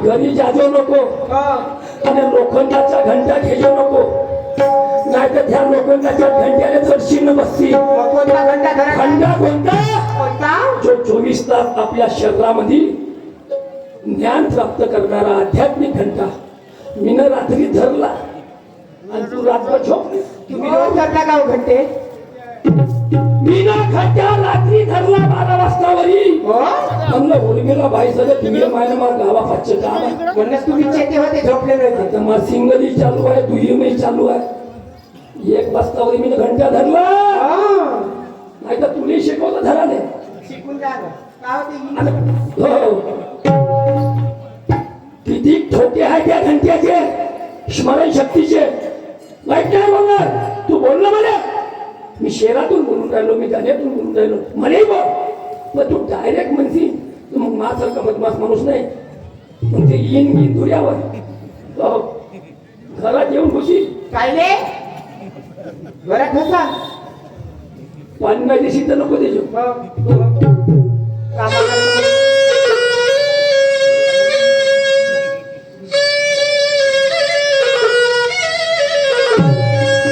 घरी जाजो नको आणि लोखंडाचा घंटा घेजो नको, नाही तर त्या लोखंडाच्या घंट्याने चढशील बसती. घंटा कोणता? जो 24 तास आपल्या शरीरामध्ये ज्ञान प्राप्त करणारा आध्यात्मिक घंटा. मी न रात्री धरला आणि तू रात्र झोपली. तुम्ही रोज करता का घंटे? मी ना घंटा रात्री धरला 12 वाजता वरी. म्हणलं उर्मिला बाई सगळं तुम्ही मायना मला गावा पाचशे काम आहे म्हणूनच तुम्ही चेते होते झोपलेले होते. आता मग सिंगली चालू आहे, दुय्यमही चालू आहे. 1 वाजता वरी मी घंटा धरला, नाही तर तुला शिकवलं धराले. शिकून जा किती ठोके आहे त्या घंट्याचे, स्मरण शक्तीचे. वाईट नाही बोलणार, तू बोललं मला. मी शेरातून बोलून राहिलो, मी गाण्यातून बोलून राहिलो, मलाही बोल. पण तू डायरेक्ट म्हणशील तू मग माझसारखा बदमाश माणूस नाही. मग ते येईन दुर्यावर घरात येऊन घुसी काय रे घरात बसा. पाणी नाही देशील तर नको देजो.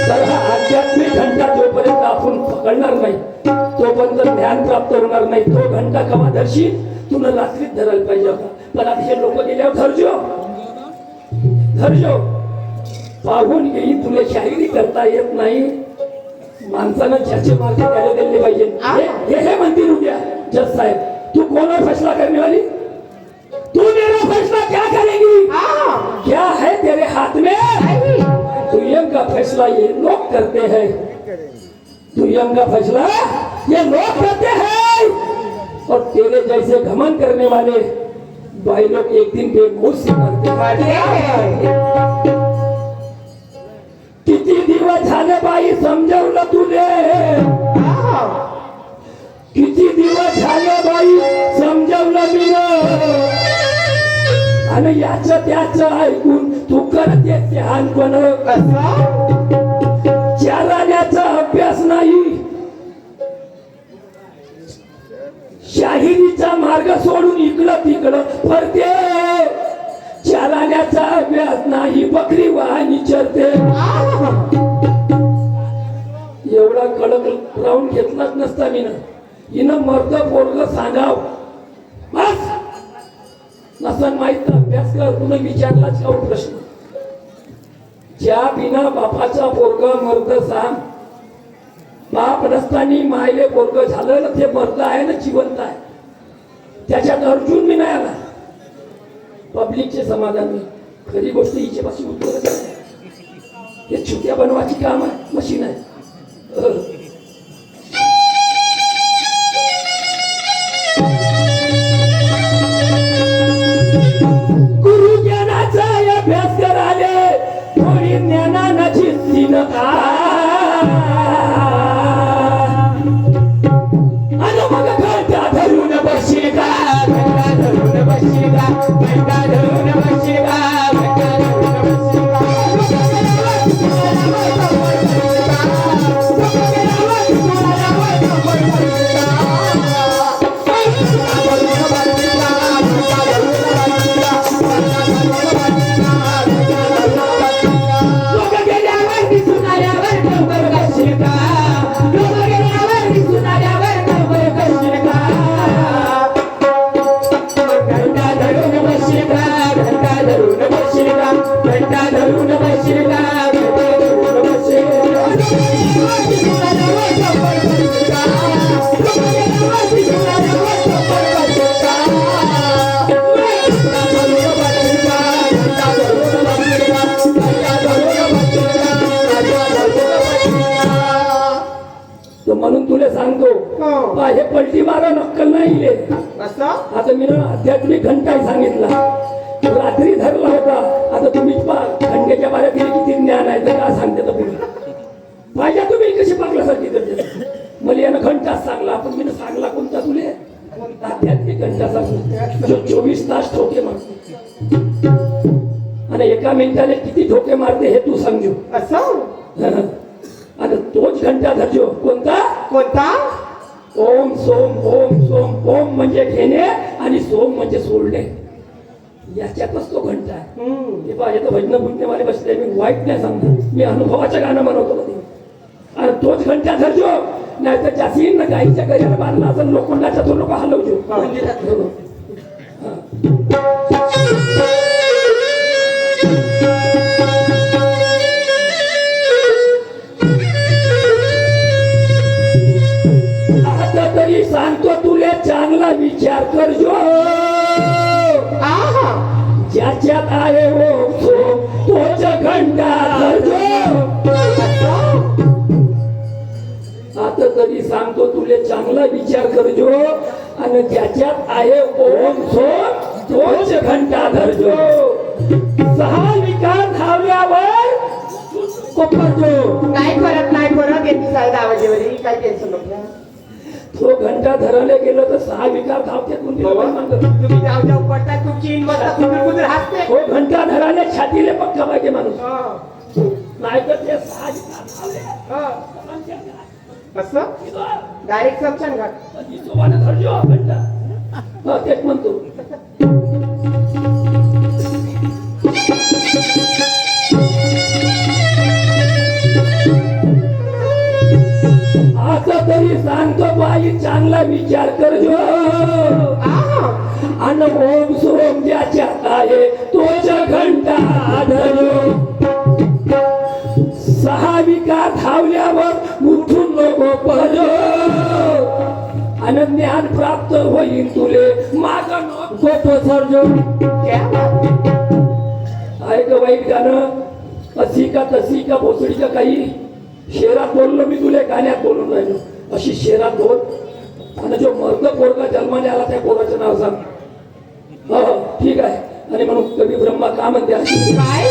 तर हा आध्यात्मिक घंटा जोपर्यंत आपण पकडणार नाही तोपर्यंत ज्ञान प्राप्त होणार नाही. तो घंटा कवा धरशील तुला रात्रीच धरायला पाहिजे होता. पण अतिशय लोक गेल्यावर धरजो पाहून घेईन. तुला शाहिरी करता येत नाही. माणसानं ज्याचे मार्ग त्याला दिले पाहिजे. हे म्हणतील उद्या जज साहेब तू कोणावर फैसला करने वाली? तू मेरा फैसला क्या करेगी? क्या है तेरे हाथ में? दुय्यम का फैसला ये लोग करते हैं. दुय्यम का फैसला ये लोग करते हैं. और तेरे जैसे घमंड करने वाले भाई लोग एक दिन बेमौत से मरते हैं. किती दिवस झाले बाई समजवलं तुले? किती दिवस झाले बाई समजवलं मी. आणि याचं त्याचं ऐकून तू करते शहाणपण. चालण्याचा अभ्यास नाही, शाहिरीचा मार्ग सोडून इकडं तिकडं फरते. चालण्याचा अभ्यास नाही, बकरी वाहनी चरते. एवढा कडक राऊंड घेतलाच नसता मी ना. हिनं मर्द पोरग सांगाव बस नसन माहित अभ्यास कर. तुला विचारलाच का प्रश्न? ज्या बिना बापाचा पोरग मर्द सांग. बाप नसताना मायले पोरग झालं ना ते मर्द आहे ना जिवंत आहे. त्याच्यात अर्जुन मी नाही आला. पब्लिकचे समाधान नाही. खरी गोष्ट हिच्या पासून उत्तर हे छुट्या बनवायची काम आहे, मशीन आहे. गुरुज्ञानाचा अभ्यास कराले थोडी ज्ञानाची सीन आणि मग घंटा धरून बसशील का? घंटा धरून बसशील का? घंटा धरून बसशील का? घंटा धरून बसशील का? म्हणून तुला सांगतो हे पलटी मारा नक्कल नाही. आता मी आध्यात्मिक घंटा सांगितला, रात्री धरला होता. आता तुम्हीच पहा घंट्याच्या बाहेर किती ज्ञान आहे तर काय सांगते तर पुढे पाहिजे. तुम्ही कशी पाकल्यासारखी करते. मला यानं घंटा सांगला, पण मी सांगला कोणता तुले? आध्यात्मिक घंटा सांगला जो 24 तास ठोके मारते. आणि एका मिनिटाने किती ठोके मारते हे तू समजू. आणि तोच घंटा धरजो. कोणता? ओम सोम ओम सोम. ओम म्हणजे घेणे आणि सोम म्हणजे सोडणे. याच्यातच तो घंटा आहे हम्म. ते पाहिजे तर भजन बुजनेवाले बसले मी वाईट नाही सांगणार मी अनुभवाचं गाणं म्हणवतो कधी आणि तोच घंटा धरजो नाही तर जास्ती ना गाईच्या गैराला बांधला असेल लोखंडाच्या तो लोक हलवजो मंदिरात घेऊन. आता तरी सांगतो तुले चांगला विचार करजो आहा. ज्याच्यात आहे ओम सोम तोच घंटा धरजो. आता तरी सांगतो तुले चांगला विचार करजो आणि ज्याच्यात आहे ओम सोम तोच घंटा धरजो. सहा विकार धावल्यावर कोपरजो. नाही परत नाही परत येते साहेब आवाजेवरी काय टेन्शन नको. तो घंटा धरायला गेलो तर सहा विकार धावते तुम्ही जाऊ जाऊ पडता तुमची मस्त कुदर कुदर हसते. तो घंटा धरायला छातीले पक्का पाहिजे माणूस हा. नाही तर ते सहा विकार धावले. हा. असं डायरेक्ट समशान घाट. हिशोबाने धरजो घंटा. हा तेच म्हणतो. आता तरी सांगतो बाई चांगला विचार करजो आणि ओम सोम ज्याच्यात आहे तोच घंटा धरजो. सहा विकार धावल्यावर उठून नको पडजो आणि ज्ञान प्राप्त होईल तुले माग नको सरजो. आहे का वाईट गाणं अशी का तशी का भोसडी का काही शेरात बोललो मी तुला गाण्यात बोलून राहिलो अशी शेरात बोल आणि जो मर्द पोरगा जन्माने आला त्या पोराचं नाव सांग. हो ठीक आहे. आणि म्हणून कवी ब्रह्मा का म्हणते अशी काय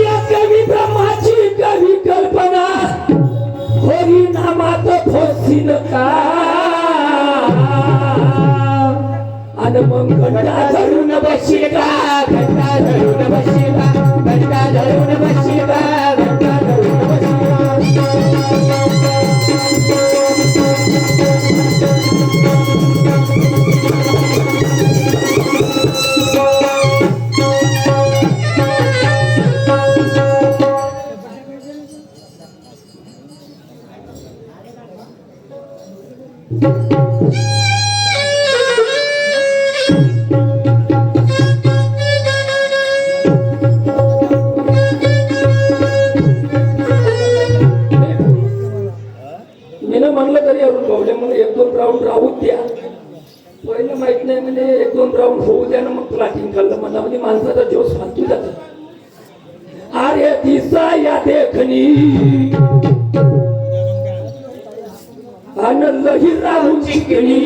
या कवी ब्रह्माची कवी कल्पना होरी नामात फोसीन का आणि मग घंटा धरून बसशील का घंटा धरून बसशील का घंटा धरून बसशील का घंटा धरून बसशील म्हणलं तरी अरुण भाऊले मला एक दोन राऊंड राहूच द्या. पहिलं माहित नाही म्हणजे एक दोन राऊंड होऊ द्या ना मग प्लाटिंग खाल्लं मला म्हणजे माणसाचा जोश फालतू जात. अरे दिसा या देखणी आणि लही राहून चिकणी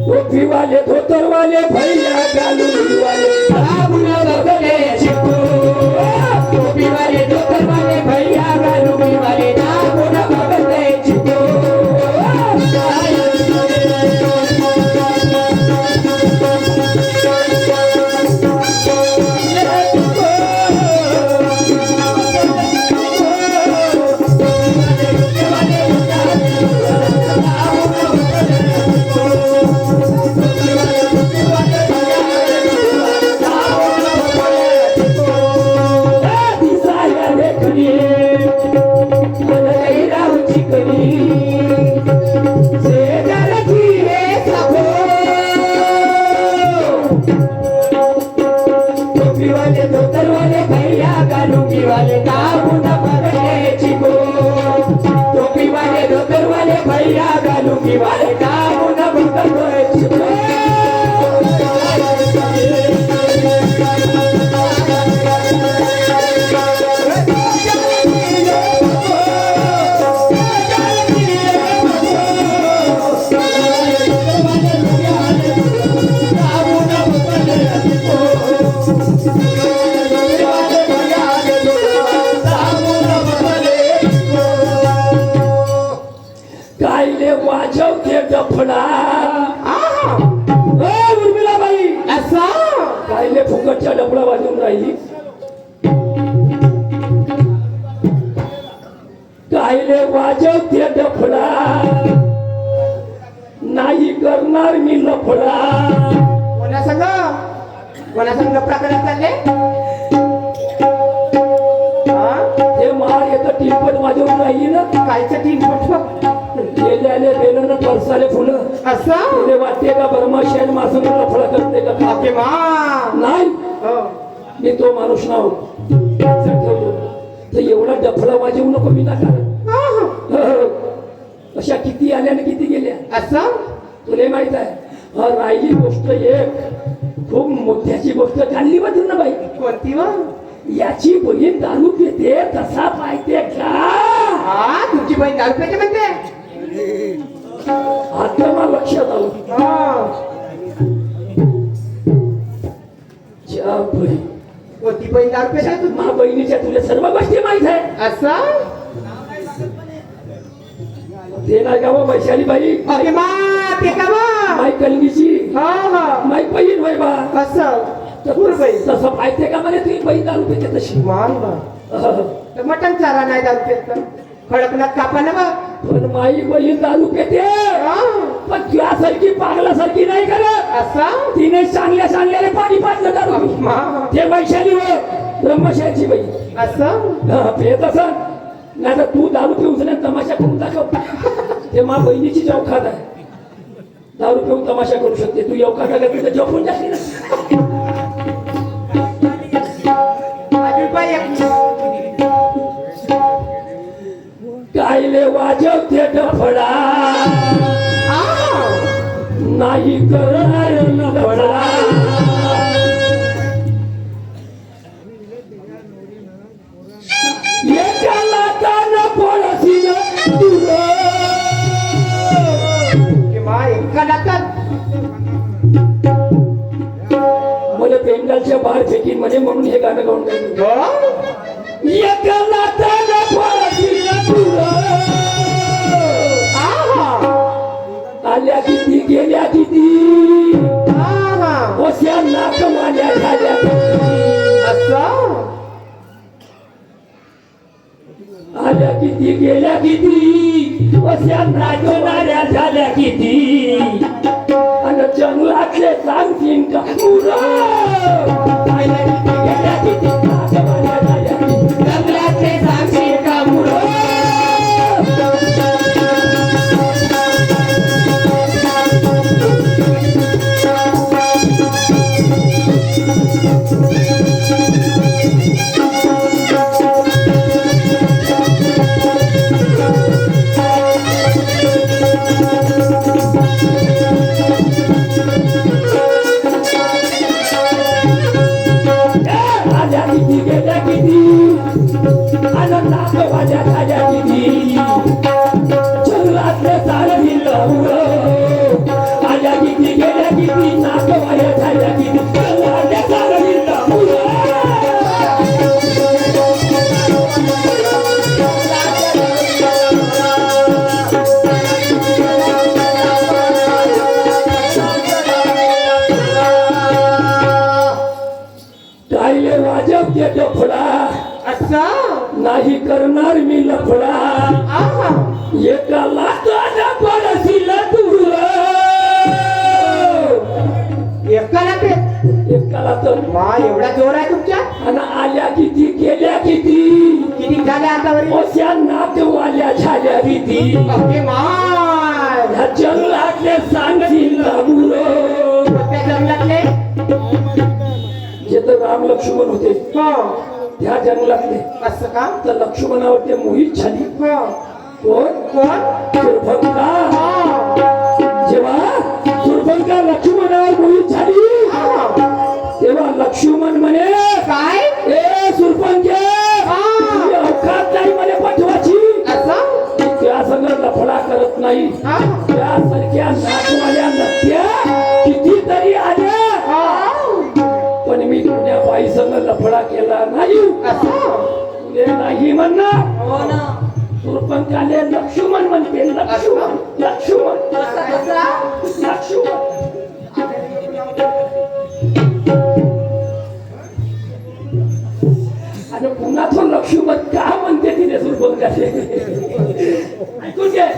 टोपी वाले धोतर वाले भैया गालू वाले टोपी वाले धोतर वाले भैया गालू वाले वाजवते शेवटच्या डबडा वाजवून राहिली. कायले वाजवते डफडा, नाही करणार मी लफडा. कोणा संग लफडा करायला चालले? ते मार येतं टिपट वाजवून राहिली ना. कायचं तीन फट गेल्याले बेलन परसाले फुलं असं तुले वाटते का बरमाशी आणि मासंग लफडा करते का? बापे मा नाही, मी तो माणूस नाव ठेवतो. तर एवढा डफडा वाजवू नको विनाकारण. अशा किती आल्या आणि किती गेल्या असं तुला माहित आहे. राहिली गोष्ट एक खूप मोठ्याची गोष्ट काढली बा ना बाई. कोणती व? याची बहीण दारू पिते तसा पाहिजे का? तुमची बहीण दारू पिते म्हणते? आता मला लक्षात आलं. ज्या बहीण कोणती बहीण दारू पिते? मा बहिणीच्या तुला सर्व गोष्टी माहित आहे. असं ते नाही का बा वैशाली बाई? अरे मा ते का बा? माई कलगीची हा माई बहीण होय बा. असं तसं पाहिजे का मला तुझी बहीण दारू पिते तशी? मान बा तर मटण चारा नाही दारू पित तर खडकनाथ कापा ना बा. पण माई बहीण दारू पिते पण तुझ्यासारखी पागलासारखी नाही करत. असं तिने चांगल्याने पाणी पाजलं दारू. ते वैशाली होय ब्रह्मशाची बाई. असं पेत असं नाही तर तू दारू पिऊन तमाशा करून दाखव. ते मा बहिणीची जवखात आहे. दारू पिऊन तमाशा करू शकते. तू येवखात आला तर जपून जाशील ना. कायले वाजवते डफडा, नाही करणार लफडा. एकाला तान पडशील दूर. मला पेंडालच्या बाहेर फेकीन म्हणे म्हणून हे गाणं गाऊन गायचं. एकाला तान पडशील दूर. आल्या किती गेल्या किती अशा नाकवाल्या झाल्या. आल्या किती गेल्या किती अशा नाचणाऱ्या झाल्या किती. आणि जंगलातले सांगतील का आल्या किती गेल्या किती नाचवाल्या झाल्या किती. जंगलातले सांगतील का नाही करणार मी लफडा. एका लाखाला पडशील दूर. एकाला तर एवढा जोर आहे तुमच्या? आणि आल्या किती गेल्या किती किती झाल्या आतावर? अशा नातवाल्या झाल्या किती. ह्या जंगलातले सांगशील लागूर. त्या जंगलातले जे तर राम लक्ष्मण होते त्या जंगलातले. असं का? तर लक्ष्मणावर ते मोहित झाली. कोण कोण? सुरभंगा. जेव्हा सुरभंगा लक्ष्मणावर मोहित झाली तेव्हा लक्ष्मण म्हणे काय? ए सुरभंगे अवकात नाही म्हणे पाठवाची. त्या संग लफडा करत नाही. त्यासारख्या नाचवाल्या नत्या कितीतरी आल्या पण मी तुझ्या बाई संग लफडा केला नाही. तुले नाही म्हणणार. सुरपंचाले लक्ष्मण म्हणते. लक्ष्मण लक्ष्मण लक्ष्मण. आणि पुन्हा तो लक्ष्मण का म्हणते तिने सुरपंगाचे ऐकून घे